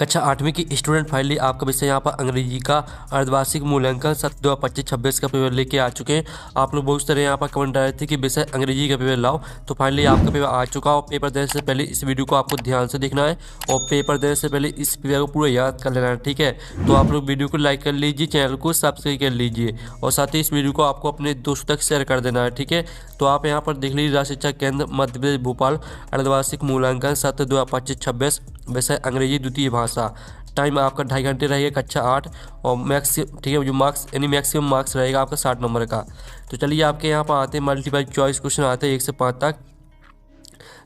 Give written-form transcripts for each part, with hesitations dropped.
कक्षा 8वीं की स्टूडेंट फाइनली आपका विषय यहाँ पर अंग्रेजी का अर्धवार्षिक मूल्यांकन सत्र 2025-26 का पेपर लेके आ चुके हैं। आप लोग बहुत सारे यहाँ पर कमेंट आ रहे थे कि विषय अंग्रेजी का पेपर लाओ, तो फाइनली आपका पेपर आ चुका है। और पेपर देने से पहले इस वीडियो को आपको ध्यान से देखना है और पेपर देने से पहले इस पेपर को पूरा याद कर लेना है, ठीक है। तो आप लोग वीडियो को लाइक कर लीजिए, चैनल को सब्सक्राइब कर लीजिए और साथ ही इस वीडियो को आपको अपने दोस्तों तक शेयर कर देना है, ठीक है। तो आप यहाँ पर देख लीजिए, राष्ट्रीय शिक्षा केंद्र मध्य प्रदेश भोपाल अर्धवार्षिक मूल्यांकन सत्र 2025-26 विषय अंग्रेजी द्वितीय भाषा। टाइम आपका 2.5 घंटे रहेगा कक्षा 8 और मैक्स, ठीक है, जो मार्क्स यानी मैक्सिमम मार्क्स रहेगा आपका 60 नंबर का। तो चलिए आपके यहाँ पर आते हैं मल्टीपल चॉइस क्वेश्चन आते हैं 1 से 5 तक।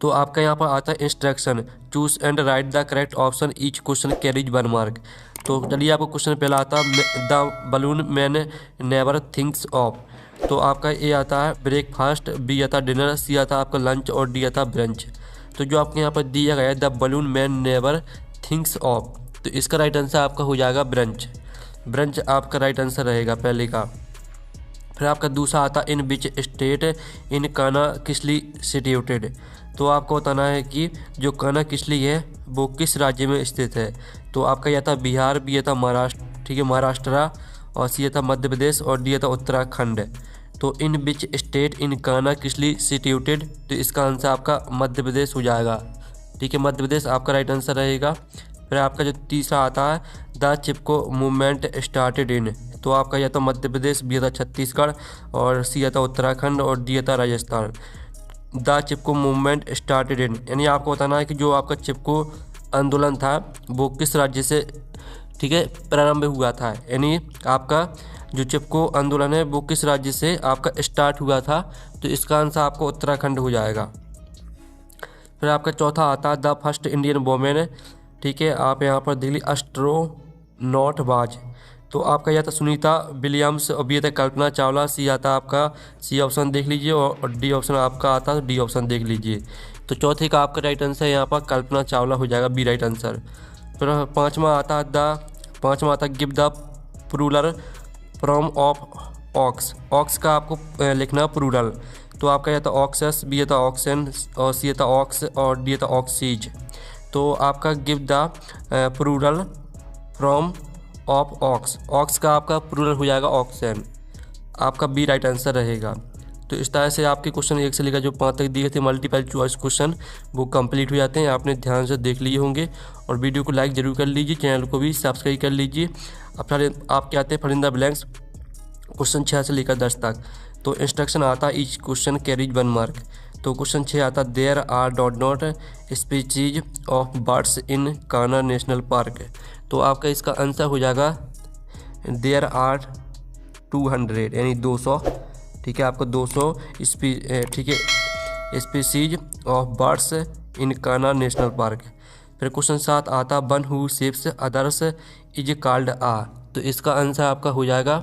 तो आपका यहाँ पर आता है instruction, choose and right the correct option, each question carries 1 mark. तो चलिए आपको क्वेश्चन पहला आता है the balloon man never thinks of. तो आपका ए आता है ब्रेकफास्ट, बी आता है डिनर, सी आता है आपका लंच और डी आता है ब्रंच। तो जो आपके यहाँ पर दिया गया है the balloon man never thinks of, तो इसका राइट आंसर आपका हो जाएगा ब्रंच। ब्रंच आपका राइट आंसर रहेगा पहले का। फिर आपका दूसरा आता इन विच स्टेट इन काना किसली सिट्यूटेड। तो आपको बताना है कि जो काना किसली है वो किस राज्य में स्थित है। तो आपका यह था बिहार, बी यह था महाराष्ट्र, ठीक है, महाराष्ट्र, और सी यह था मध्य प्रदेश और डी यह था उत्तराखंड। तो इन विच स्टेट इन काना किसली सिट्यूटेड, तो इसका आंसर आपका मध्य प्रदेश हो जाएगा, ठीक है, मध्य प्रदेश आपका राइट आंसर रहेगा। फिर आपका जो तीसरा आता है the Chipko movement started in. तो आपका यह था मध्य प्रदेश, बी था छत्तीसगढ़ और सी था उत्तराखंड और डी था Rajasthan. The Chipko movement started in, यानी आपको बताना है कि जो आपका चिपको आंदोलन था वो किस राज्य से, ठीक है, प्रारंभ हुआ था। यानी आपका जो चिपको आंदोलन है वो किस राज्य से आपका स्टार्ट हुआ था। तो इसका आंसर आपका उत्तराखंड हो जाएगा। फिर आपका चौथा आता है द फर्स्ट इंडियन वोमेन, ठीक है, आप यहाँ पर देख लीजिए एस्ट्रोनॉट बाज। तो आपका यह था सुनीता विलियम्स और बी था कल्पना चावला, सी आता आपका सी ऑप्शन देख लीजिए और डी ऑप्शन आपका आता है डी ऑप्शन देख लीजिए। तो चौथे का आपका राइट आंसर यहाँ पर कल्पना चावला हो जाएगा, बी राइट आंसर। फिर पाँचवा आता give the plural from of ox. Ox का आपको लिखना प्लूरल। तो आपका यह था ऑक्सस, बी था ऑक्सन और सी था ऑक्स और डी था ऑक्सीज। तो आपका give the plural from of ox, ox का आपका प्लूरल हो जाएगा ऑक्सन, आपका बी राइट आंसर रहेगा। तो इस तरह से आपके क्वेश्चन 1 से लेकर जो 5 तक दिए थे मल्टीपल चॉइस क्वेश्चन वो कंप्लीट हो जाते हैं। आपने ध्यान से देख लिए होंगे और वीडियो को लाइक जरूर कर लीजिए, चैनल को भी सब्सक्राइब कर लीजिए। अब आपके आते हैं फरिंदा ब्लैंक्स क्वेश्चन 6 से लेकर 10 तक। तो इंस्ट्रक्शन आता है ईच क्वेश्चन कैरीज 1 मार्क। तो क्वेश्चन 6 आता there are dot species of birds in Kanha national park. तो आपका इसका आंसर हो जाएगा देयर आर 200, यानी 200, ठीक है, आपको 200 ठीक है species of birds in Kanha national park. फिर क्वेश्चन 7 आता one who saves others is called a. तो इसका आंसर आपका हो जाएगा,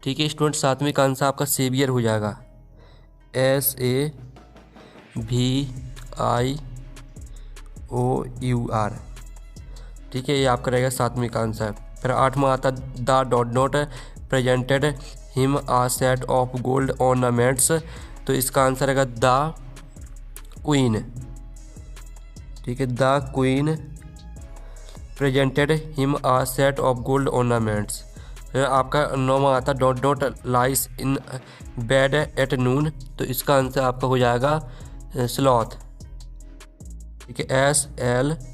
ठीक है स्टूडेंट, 7वीं का आंसर आपका सेवियर हो जाएगा, SAVIOUR, ठीक है, ये आपका रहेगा 7वीं का आंसर। फिर 8वां आता the dot presented him a set of gold ornaments. तो इसका आंसर रहेगा द क्वीन, ठीक है, the queen presented him a set of gold ornaments. फिर आपका 9वां आता dot lies in bed at noon. तो इसका आंसर आपका हो जाएगा स्लॉथ, ठीक है, SLOTH।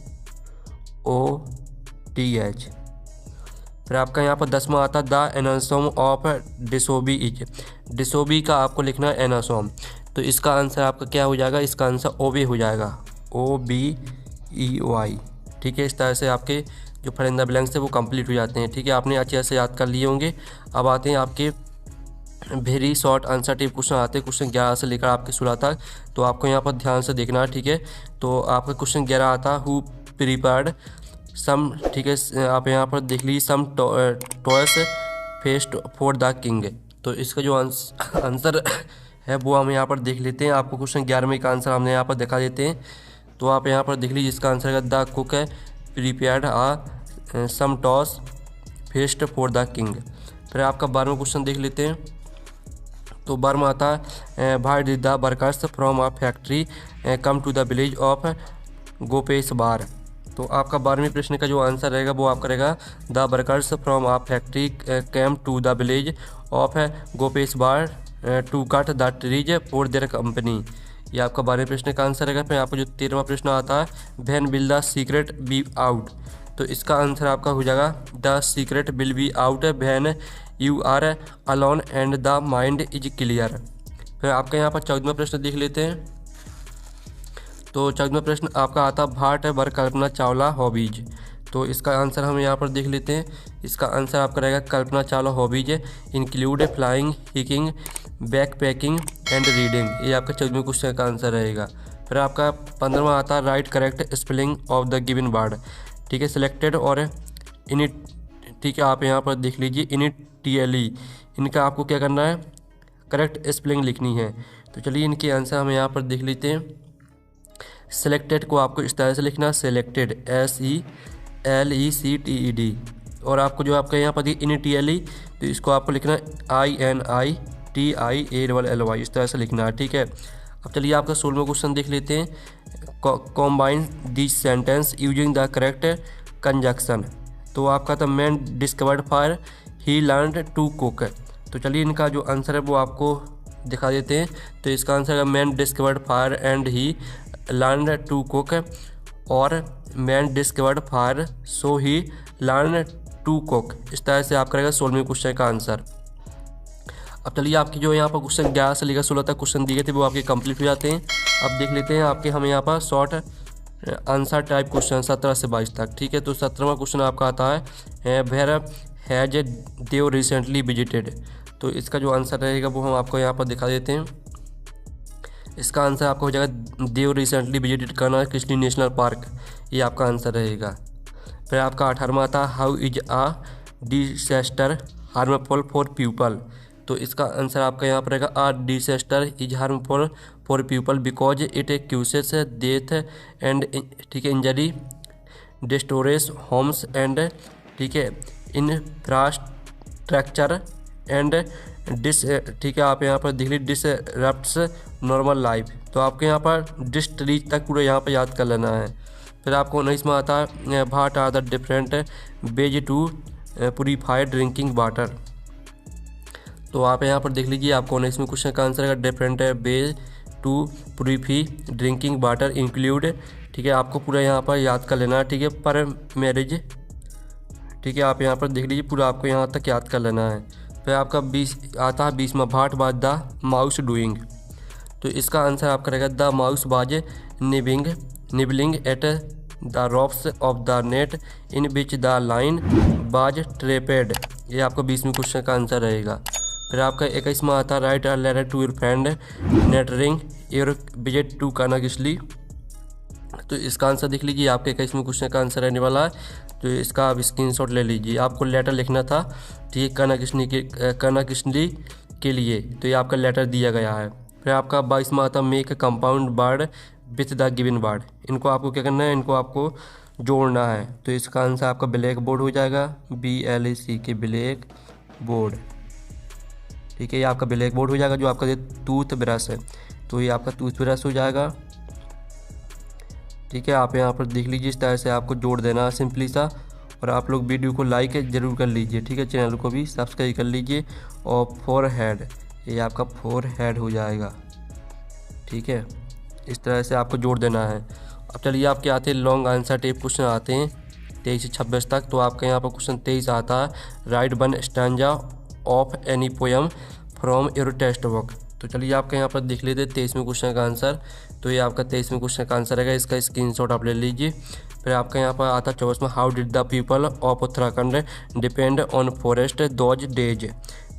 फिर आपका यहाँ पर 10वां आता द एनासोम ऑफ डिसोबी इज। डिसोबी का आपको लिखना है एनासोम। तो इसका आंसर आपका क्या हो जाएगा, इसका आंसर ओबे हो जाएगा, OBEOI, ठीक है। इस तरह से आपके जो फरिंदा ब्लैंक्स है वो कंप्लीट हो जाते हैं, ठीक है, आपने अच्छे से याद कर लिए होंगे। अब आते हैं आपके very short answer type question आते हैं क्वेश्चन 11 से लेकर आपके 16 तक। तो आपको यहाँ पर ध्यान से देखना है, ठीक है। तो आपका क्वेश्चन 11 आता हु प्रिपेयर्ड सम, ठीक है, आप यहाँ पर देख लीजिए some toys fest for the king. तो इसका जो आंसर है वो हम यहाँ पर देख लेते हैं। आपको क्वेश्चन 11वें का आंसर हमने यहाँ पर दिखा देते हैं। तो आप यहाँ पर देख लीजिए, इसका आंसर है द कुक है prepared a sumptuous feast for the king. फिर आपका 12वां क्वेश्चन देख लेते हैं। तो 12वां आता है भाई did the workers from a factory come to the village of Gopeshwar. तो आपका 12वें प्रश्न का जो आंसर रहेगा वो आपका रहेगा the workers from a factory came to the village of Gopeshbar to cut the trees for their company. ये आपका 12वें प्रश्न का आंसर रहेगा। फिर आपको जो 13वां प्रश्न आता है when will the secret be out, तो इसका आंसर आपका हो जाएगा the secret will be out when you are alone and the mind is clear. फिर आपका यहाँ पर 14वां प्रश्न देख लेते हैं। तो 14वां प्रश्न आपका आता भाट वर कल्पना चावला हॉबीज, तो इसका आंसर हम यहाँ पर देख लेते हैं। इसका आंसर आपका रहेगा Kalpana Chawla hobbies include flying, hiking, backpacking and reading. ये आपका 14वें क्वेश्चन का आंसर रहेगा। फिर आपका 15वां आता है right correct spelling of the given word, ठीक है, सिलेक्टेड और इनिट, ठीक है, आप यहाँ पर देख लीजिए इनिटियली, इनका आपको क्या करना है, करेक्ट स्पेलिंग लिखनी है। तो चलिए इनके आंसर हम यहाँ पर देख लेते हैं। सिलेक्टेड को आपको इस तरह से लिखना, सिलेक्टेड SELECTED, और आपको जो आपका यहाँ पर इनिटियली, तो इसको आपको लिखना INITIALLY, इस तरह से लिखना है, ठीक है। अब चलिए आपका 16वां क्वेश्चन देख लेते हैं। Combine this sentence using the correct conjunction, तो आपका था man discovered fire he learn to cook. तो चलिए इनका जो आंसर है वो आपको दिखा देते हैं। तो इसका आंसर है man discovered fire and he learn to cook, और man discovered fire so he learn to cook. इस तरह से आपका रहेगा 16वें क्वेश्चन का आंसर। अब चलिए आपकी जो यहाँ पर क्वेश्चन 11 से लेकर 16 तक क्वेश्चन दिए थे वो आपके कंप्लीट हो जाते हैं। अब देख लेते हैं आपके हम यहाँ पर शॉर्ट आंसर टाइप क्वेश्चन 17 से 22 तक, ठीक है। तो 17वां क्वेश्चन आपका आता है where has Dev recently visited, तो इसका जो आंसर रहेगा वो हम आपको यहाँ पर दिखा देते हैं। इसका आंसर आपका हो जाएगा देव रिसेंटली विजिटेड करना कृष्णी नेशनल पार्क, ये आपका आंसर रहेगा। फिर आपका 18वां आता है how is a disaster harmful for people, तो इसका आंसर आपका यहाँ पर रहेगा a disaster is harmful for people because it causes death and, ठीक है, इंजरी, डिस्ट्रॉयज होम्स एंड, ठीक है, इंफ्रास्ट्रक्चर एंड ठीक है, आप यहाँ पर देख लीजिए डिसरप्ट्स नॉर्मल लाइफ, तो आपके यहाँ पर डिस्ट्रीज तक पूरा यहाँ पर याद कर लेना है। फिर आपको 19वां आता है what are the different ways to purify drinking water, तो आप यहाँ पर देख लीजिए आपको 19वें क्वेश्चन का आंसर है different ways to purify drinking water include, ठीक है, आपको पूरा यहाँ पर याद कर लेना है, ठीक है, पर मैरिज, ठीक है, आप यहाँ पर देख लीजिए पूरा आपको यहाँ तक याद कर लेना है। फिर आपका 20 आता है 20वां what was the mouse doing, तो इसका आंसर आपका रहेगा the mouse was nibbling at the ropes of the net in which the lion was trapped, ये आपका 20वें क्वेश्चन का आंसर रहेगा। फिर आपका 21वां आता है write a letter to your friend narrating your visit to कानाकिशली, तो इसका आंसर देख लीजिए आपके 21वें क्वेश्चन का आंसर रहने वाला है। तो इसका आप स्क्रीनशॉट ले लीजिए, आपको लेटर लिखना था, ठीक है, कानाकिशली के लिए, तो ये आपका लेटर दिया गया है। फिर आपका 22वां आता make compound word with the given word, इनको आपको क्या करना है, इनको आपको जोड़ना है, तो इसका आंसर आपका ब्लैक बोर्ड हो जाएगा, BLACK ब्लैक बोर्ड, ठीक है, ये आपका ब्लैक बोर्ड हो जाएगा। जो आपका टूथ ब्रश है तो ये आपका टूथ ब्रश हो जाएगा, ठीक है, आप यहाँ पर देख लीजिए इस तरह से आपको जोड़ देना है सिंपली सा। और आप लोग वीडियो को लाइक ज़रूर कर लीजिए, ठीक है, चैनल को भी सब्सक्राइब कर लीजिए। और फोरहेड, ये आपका फोरहेड हो जाएगा, ठीक है, इस तरह से आपको जोड़ देना है। अब चलिए आपके आते हैं लॉन्ग आंसर टाइप क्वेश्चन आते हैं 23 से 26 तक, तो आपका यहाँ पर क्वेश्चन 23 आता है right one stanza of any poem from your text book, तो चलिए आपका यहाँ पर देख लेते हैं 23वें क्वेश्चन का आंसर। तो ये आपका 23वें क्वेश्चन का आंसर रहेगा, इसका स्क्रीनशॉट आप ले लीजिए। फिर आपका यहाँ पर आता है 24वां how did the people of Uttarakhand depend on forest those days,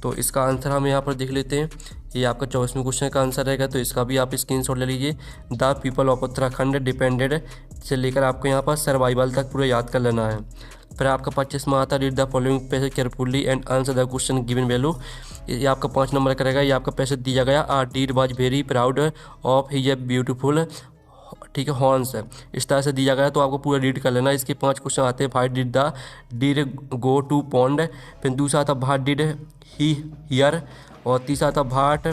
तो इसका आंसर हम यहाँ पर देख लेते हैं। ये आपका 24वें क्वेश्चन का आंसर रहेगा, तो इसका भी आप स्क्रीनशॉट ले लीजिए। The people of Uttarakhand depended से लेकर आपको यहाँ पर सर्वाइवल तक पूरा याद कर लेना है। फिर आपका 25वां आता है read the following passage carefully and answer the question given value, ये आपका 5 नंबर का रहेगा। ये आपका पैसेज दिया गया आर deer was very proud of his a beautiful, ठीक है, हॉर्न्स, इस तरह से दिया गया, तो आपको पूरा रीड कर लेना। इसके 5 क्वेश्चन आते हैं। Five did the deer go to pond, फिर दूसरा था भाट डिड ही हियर, और तीसरा था भाट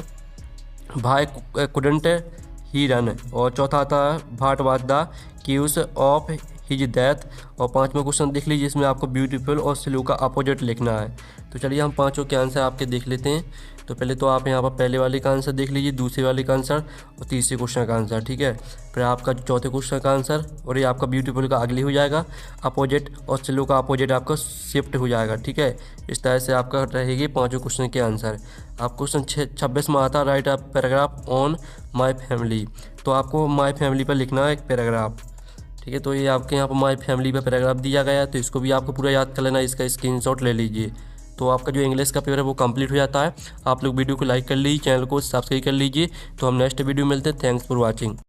भाई कुडंट ही रन, और चौथा था what was the cause of his death. और 5वां क्वेश्चन देख लीजिए, इसमें आपको ब्यूटीफुल और स्लो का अपोजिट लिखना है। तो चलिए हम पाँचों के आंसर आपके देख लेते हैं। तो पहले तो आप यहाँ पर पहले वाले का आंसर देख लीजिए, दूसरे वाले का आंसर और तीसरे क्वेश्चन का आंसर, ठीक है। फिर आपका चौथे क्वेश्चन का आंसर, और ये आपका ब्यूटीफुल का अगली हो जाएगा अपोजिट, और स्लो का अपोजिट आपका शिफ्ट हो जाएगा, ठीक है। इस तरह से आपका रहेगी पाँचों क्वेश्चन के आंसर। आप क्वेश्चन 26 में आता right a paragraph on my family. तो आपको माई फैमिली पर लिखना है एक पैराग्राफ, ठीक है। तो ये आपके यहाँ पर माई फैमिली पर पैराग्राफ दिया गया है, तो इसको भी आपको पूरा याद कर लेना, इसका स्क्रीनशॉट ले लीजिए। तो आपका जो इंग्लिश का पेपर है वो कंप्लीट हो जाता है। आप लोग वीडियो को लाइक कर लीजिए, चैनल को सब्सक्राइब कर लीजिए। तो हम नेक्स्ट वीडियो मिलते हैं। Thanks for watching.